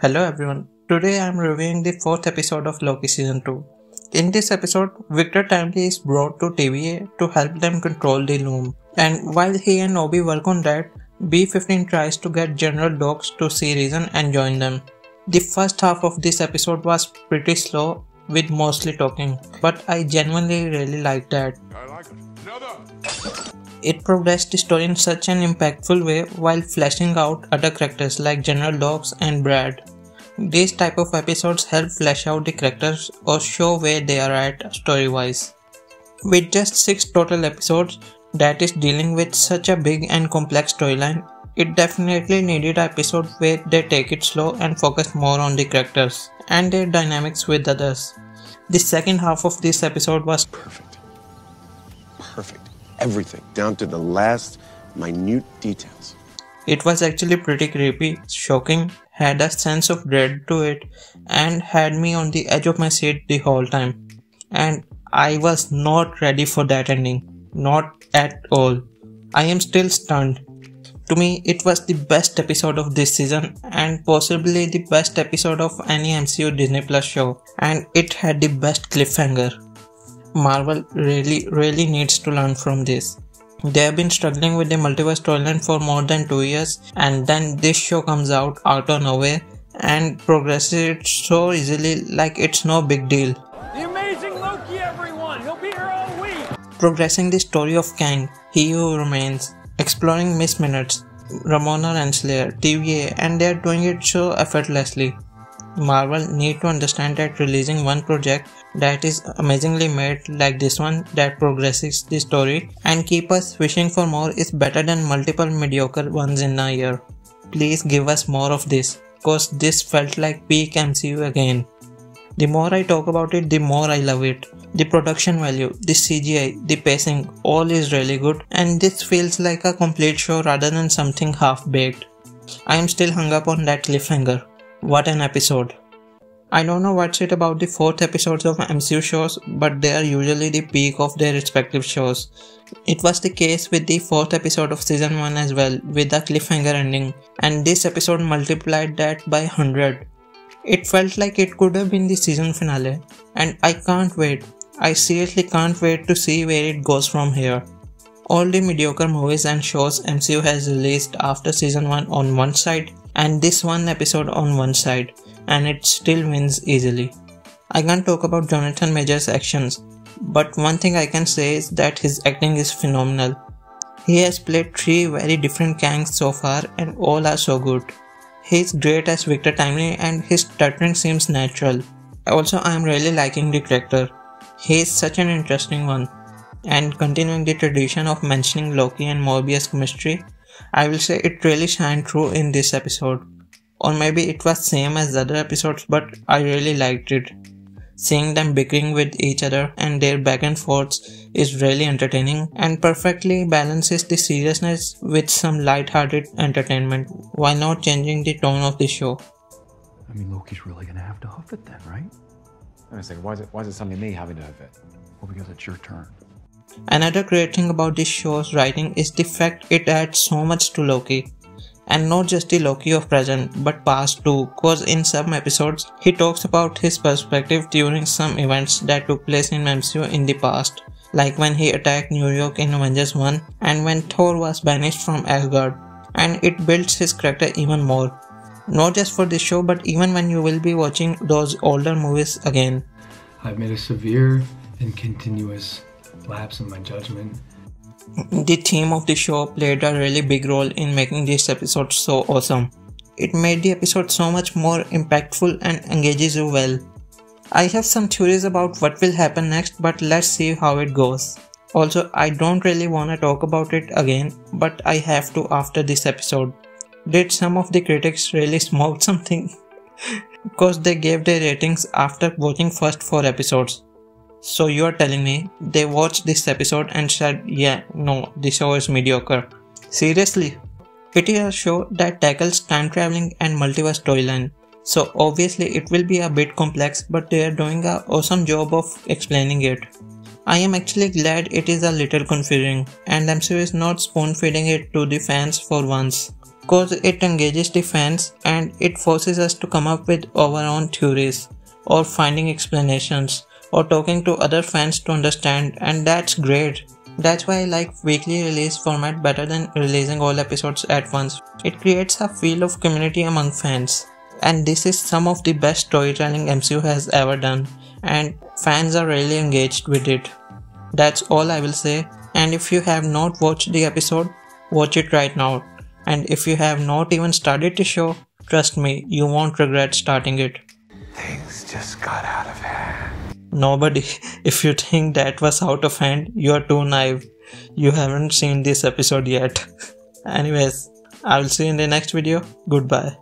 Hello everyone, today I am reviewing the 4th episode of Loki Season 2. In this episode, Victor Timely is brought to TVA to help them control the loom. And while he and Obi work on that, B-15 tries to get General Dox to see reason and join them. The first half of this episode was pretty slow with mostly talking, but I genuinely really liked that. It progressed the story in such an impactful way while fleshing out other characters like General Dox and Brad. These type of episodes help flesh out the characters or show where they are at story-wise. With just 6 total episodes that is dealing with such a big and complex storyline, it definitely needed an episode where they take it slow and focus more on the characters and their dynamics with others. The second half of this episode was perfect. Everything, down to the last minute details. It was actually pretty creepy, shocking, had a sense of dread to it, and had me on the edge of my seat the whole time. And I was not ready for that ending. Not at all. I am still stunned. To me, it was the best episode of this season and possibly the best episode of any MCU Disney Plus show. And it had the best cliffhanger. Marvel really needs to learn from this. They have been struggling with the multiverse storyline for more than 2 years, and then this show comes out of nowhere and progresses it so easily like it's no big deal. The amazing Loki, everyone! He'll be here all week! Progressing the story of Kang, He Who Remains, exploring Miss Minutes, Ramona Renslayer, TVA, and they're doing it so effortlessly. Marvel need to understand that releasing one project that is amazingly made like this one that progresses the story and keep us wishing for more is better than multiple mediocre ones in a year. Please give us more of this, cause this felt like peak MCU again. The more I talk about it, the more I love it. The production value, the CGI, the pacing, all is really good, and this feels like a complete show rather than something half-baked. I am still hung up on that cliffhanger. What an episode. I don't know what's it about the 4th episodes of MCU shows, but they are usually the peak of their respective shows. It was the case with the 4th episode of season 1 as well, with a cliffhanger ending, and this episode multiplied that by 100. It felt like it could have been the season finale, and I can't wait. I seriously can't wait to see where it goes from here. All the mediocre movies and shows MCU has released after season 1 on one side, and this one episode on one side, and it still wins easily. I can't talk about Jonathan Majors' actions, but one thing I can say is that his acting is phenomenal. He has played 3 very different Kangs so far and all are so good. He is great as Victor Timely and his stuttering seems natural. Also, I am really liking the character. He is such an interesting one. And continuing the tradition of mentioning Loki and Mobius chemistry, I will say it really shined through in this episode. Or maybe it was same as the other episodes, but I really liked it. Seeing them bickering with each other and their back and forths is really entertaining and perfectly balances the seriousness with some light-hearted entertainment while not changing the tone of the show. I mean, Loki's really gonna have to huff it then, right? Wait a second, why is it suddenly me having to have it? Well, because it's your turn. Another great thing about this show's writing is the fact it adds so much to Loki. And not just the Loki of present, but past too, cause in some episodes, he talks about his perspective during some events that took place in MCU in the past. Like when he attacked New York in Avengers 1 and when Thor was banished from Asgard. And it builds his character even more. Not just for this show, but even when you will be watching those older movies again. I've made a severe and continuous lapse in my judgment. The theme of the show played a really big role in making this episode so awesome. It made the episode so much more impactful and engages you well. I have some theories about what will happen next, but let's see how it goes. Also, I don't really wanna talk about it again, but I have to after this episode. Did some of the critics really smoke something? Because they gave their ratings after watching first 4 episodes. So you are telling me they watched this episode and said, yeah, no, this show is mediocre. Seriously? It is a show that tackles time traveling and multiverse storyline. So obviously it will be a bit complex, but they are doing an awesome job of explaining it. I am actually glad it is a little confusing and MCU is not spoon feeding it to the fans for once. cause it engages the fans and it forces us to come up with our own theories or finding explanations or talking to other fans to understand, and that's great. That's why I like weekly release format better than releasing all episodes at once. It creates a feel of community among fans. And this is some of the best storytelling MCU has ever done, and fans are really engaged with it. That's all I will say, and if you have not watched the episode, watch it right now. And if you have not even started the show, trust me, you won't regret starting it. Things just got out of hand. Nobody, if you think that was out of hand, you are too naive. You haven't seen this episode yet. Anyways, I will see you in the next video. Goodbye.